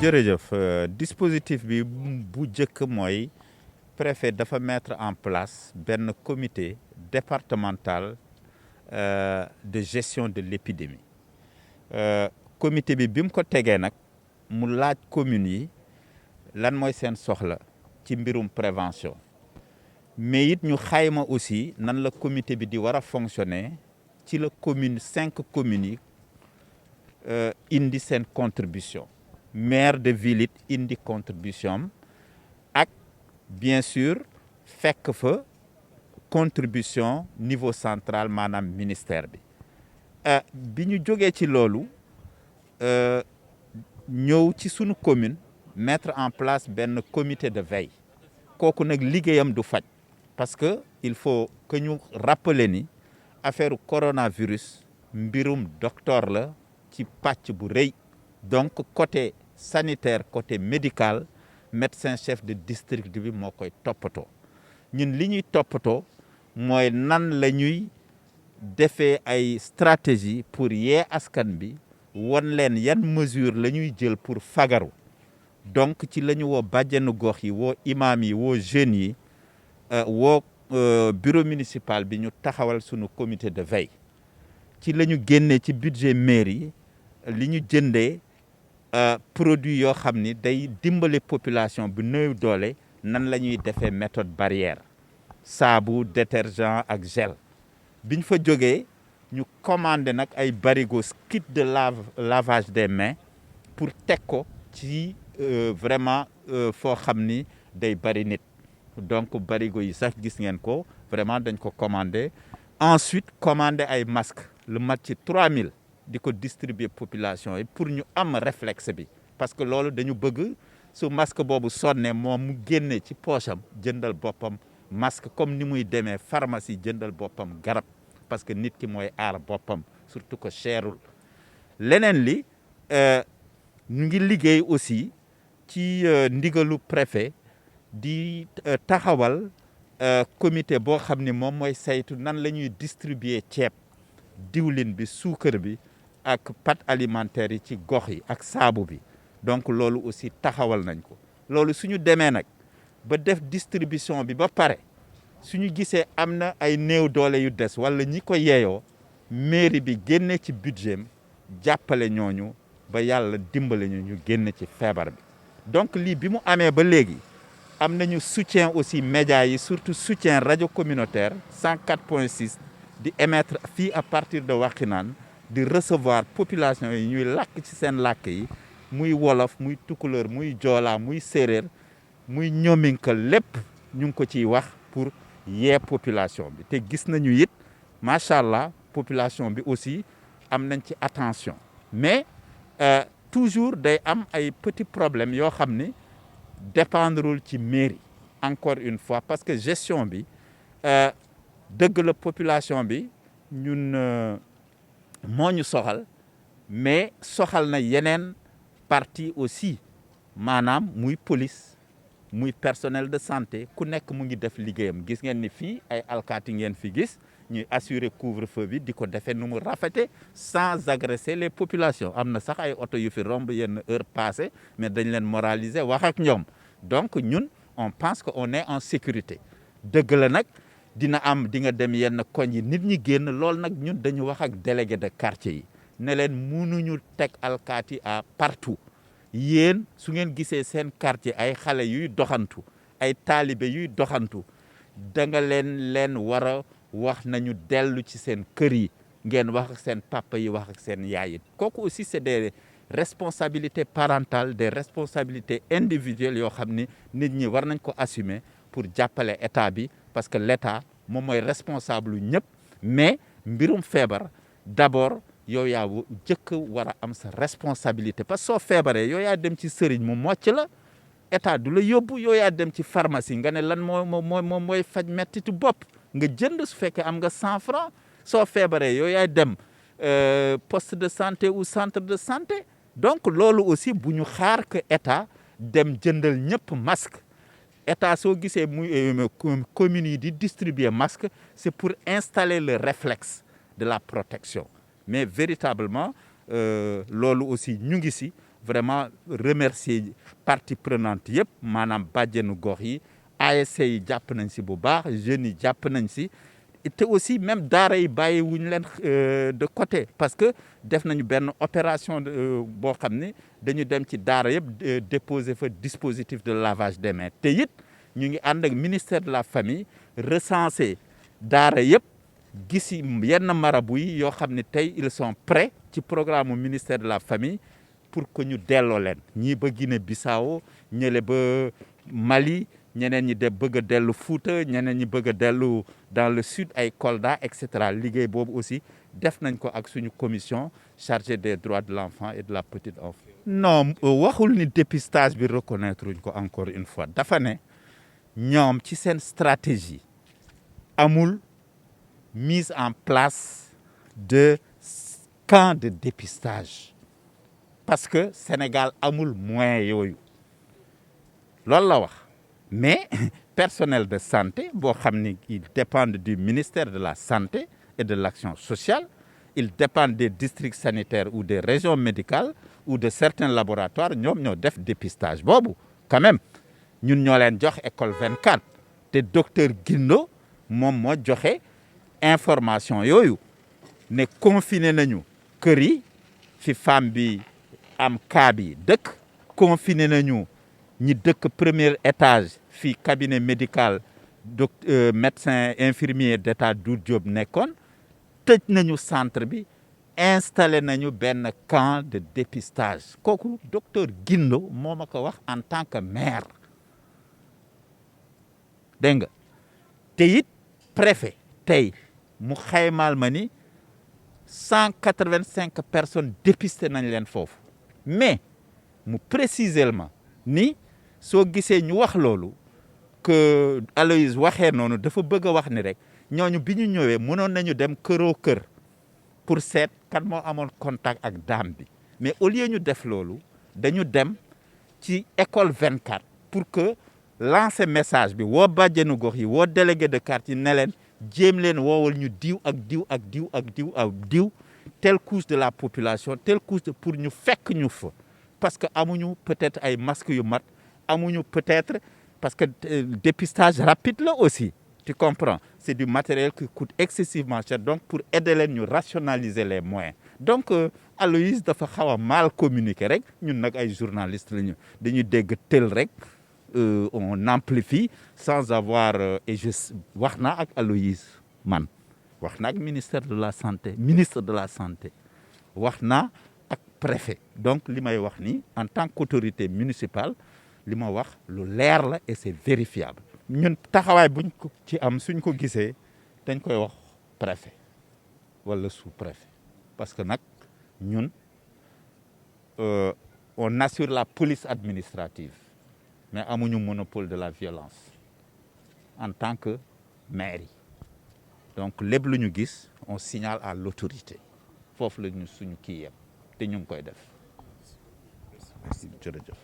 jërëjëf dispositif bi bu njëkk mooy préfet dafa mettre en place benn comité départemental de gestion de l'épidémie comité bi mu ko tegee nag mu laaj communes yi lan mooy seen soxla ci mbirum prévention mais it ñu xayma aussi nan la comité bi di war a fonctionner ci la commune 5 communes yi indi seen contribution maire de ville it indi contribution ak bien sûr fekk fa contribution niveau central maanaam ministère bi bi ñu jógee ci loolu ñëw ci sunu commune mettre en place benn comité de veille kooku nag liggéeyam du faj parce que il faut que ñu rappeler ni affaire coronavirus mbirum docteur la ci pàcc bu rëy donc côté sanitaire côté médical médecin chef de district bi moo koy toppatoo ñun li ñuy toppatoo mooy nan la ñuy defee ay stratégie pour yee askan bi won leen yan mesure la ñuy jël pour fagaru donc ci la ñu woo bàjjenu gox yi woo imam yi woo jeunes yi woo bureau municipal bi ñu taxawal sunu comité de veille ci la ñu génnee ci budget mairie li ñu jëndee produit yoo xam ni day dimbale population bu néew doole nan la ñuy defee méthode barrière saabu détergent ak gel biñ fa jógee ñu commandé nag ay barigo kit de lavage des mains pour teg ko ci vraiment foo xam ni day bari nit donc barigo yi sax gis ngeen ko vraiment dañ ko commandé ensuite commandé ay masques lu mat ci 3000 di ko distribuer population yi pour ñu am réflexe bi parce que loolu dañu bëgg su masque boobu sonne moom mu génne ci poche am jëndal boppam masque comme ni muy demee pharmacie jëndal boppam garab parce que nit ki mooy aar boppam surtout que cherul leneen li ñu ngi liggéey aussi ci ndigalu préfet di taxawal comité boo xam ni moom mooy saytu nan la ñuy distribuer ceeb diwlin bi suukar bi ak pâte alimentaire yi ci gox yi ak saabu bi donc loolu aussi taxawal nañ ko loolu suñu demee nag ba def distribution bi ba pare suñu gisee am na ay néew doole yu des wala ñi ko yeeyoo mairie bi génne ci budget jàppale ñooñu ba yàlla dimbale ñu génne ci feebar bi donc lii bi mu amee ba léegi am nañu soutien aussi médias yi surtout soutien rajo communautaire 104.6 di émettre fii à partir de Wakhinane di recevoir population yi ñuy làkk ci seen làkk yi muy wolof muy tukulóor muy joolaa muy séeréer muy ñominkal lépp ñu ngi ko ciy wax pour yee population bi te gis nañu it macha allah population bi aussi am nañ ci attention mais toujours day am ay petits problèmes yoo xam ni dépendrul ci mairie encore une fois parce que gestion bi dëgg la population bi ñun moo ñu soxal mais soxal na yeneen partie aussi maanaam muy police muy personnel de santé ku nekk mu ngi def liggéeyam gis ngeen ni fii ay alkaati ngeen fi gis ñuy assurer couvre-feu bi di ko defee nu mu rafete sans agresser les populations am na sax ay oto yu fi romb yenn heure passée mais dañ leen moraliser wax ak ñoom donc ñun on pense que on est en sécurité dëgg la nag dina am di nga dem yenn koñ yi nit ñi génn loolu nag ñun dañu wax ak délégué de quartier yi ne leen mënuñu teg alkaati à partout yéen su ngeen gisee seen quartier ay xale yuy doxantu ay taalibe yuy doxantu da nga leen war a wax nañu dellu ci seen kër yi ngeen wax ak seen papa yi wax ak seen yaay yi kooku aussi c'est des responsabilités parentales des responsabilités individuelles yoo xam ni nit ñi war nañ ko assumer pour jàppale état bi parce que l'état moom mooy responsable ñëpp mais mbirum feebar d'abord yow yaa jëkk war a am sa responsabilité parce que soo feebaree yow yaa dem ci sëriñ mu mocc la état du la yóbbu yow yaa dem ci pharmacie nga ne lan mooy faj mettitu bopp nga jënd su fekkee am nga 100 francs soo feebaree yow yaa dem poste de santé ou centre de santé donc loolu aussi bu ñu xaar que état dem jëndal ñëpp masque état soo gisee muy communes yi di distribuer masque c'est pour installer le réflexe de la protection mais véritablement loolu aussi ñu ngi si vraiment remercier parties prenantes yëpp maanaam bàjjenu gox yi ASC yi jàpp nañ si bu baax jeunes yi jàpp nañ si te aussi même daara yi bàyyi wuñu leen de côté parce que def nañu benn opération boo xam ne dañu dem ci daara yëpp déposer fa dispositif de lavage des mains te it ñu ngi ànd ak ministère de la famille recenser daara yëpp gis yenn marabu yi yoo xam ne tey ils sont prêts ci programme mu ministère de la famille pour que ñu delloo leen ñii ba Guinée-Bissau ñële ba Mali ñeneen ñi bëgg a dellu Fouta ñeneen ñi bëgg a dellu dans le sud ay Kolda et cetera liggéey boobu aussi def nañ ko ak suñu commission chargée des droits de l'enfant et de la petite enfance. non waxul ni dépistage bi reconnaître uñ ko encore une fois dafa ne ñoom ci seen stratégie amul mise en place de camp de dépistage parce que Sénégal amul moyen yooyu loolu la wax mais personnel de santé boo xam ni ils dépendent du ministère de la santé et de l'action sociale ils dépendent des districts sanitaires ou des régions médicales ou de certains laboratoires ñoom ñoo def dépistage boobu quand même ñun ñoo leen jox école 24 te docteur Guindo moom moo joxe information yooyu ne confiné nañu kër yi fi femme bi am cas bi dëkk confiné nañu ñi dëkk premier étage fii cabinet médical médecin infirmier d'état Doudou Diop nekkoon tëj nañu centre bi installé nañu benn camp de dépistage kooku docteur Guindo moo ma ko wax en tant que maire dégg nga te it préfet tey mu xaymaal ma ni 185 personnes dépisté nañ leen foofu mais mu précisément ni soo gisee ñu wax loolu que Aloïse waxee noonu dafa bëgg a wax ni rek ñooñu bi ñu ñëwee mënoon nañu dem këroo kër pour seet kan moo amoon contact ak dame bi mais au lieu ñu def loolu dañu dem ci école 24 pour que lancer message bi woo bàjjenu gox yi woo délégué de quartier ne leen jéem leen woowal ñu diw ak diw ak diw ak diw ak diw telle couche de la population telle couche pour ñu fekk ñu fa parce que amuñu peut-être ay masques yu mat amuñu peut-être parce que dépistage rapide là aussi tu comprends c'est du matériel qui coûte excessivement cher donc pour aider leen ñu rationaliser les moyens donc Aloïse dafa xaw a mal communiquer rek ñun nag ay journalistes lañu dañuy dégg tel rek on amplifie sans avoir et je wax naa ak Aloïse man wax naa ak ministre de la santé wax naa ak préfet donc li may wax ni en tant qu'autorité municipale li ma wax lu leer la et c'est vérifiable ñun taxawaay buñ ko ci am suñ ko gisee dañ koy wax préfet wala sous-préfet parce que nag ñun on assure la police administrative mais amuñu monopole de la violence en tant que mairie donc lépp lu ñu gis on signale à l'autorité foofu la ñu suñu kii yem te ñu ngi koy def. Merci jërëjëf.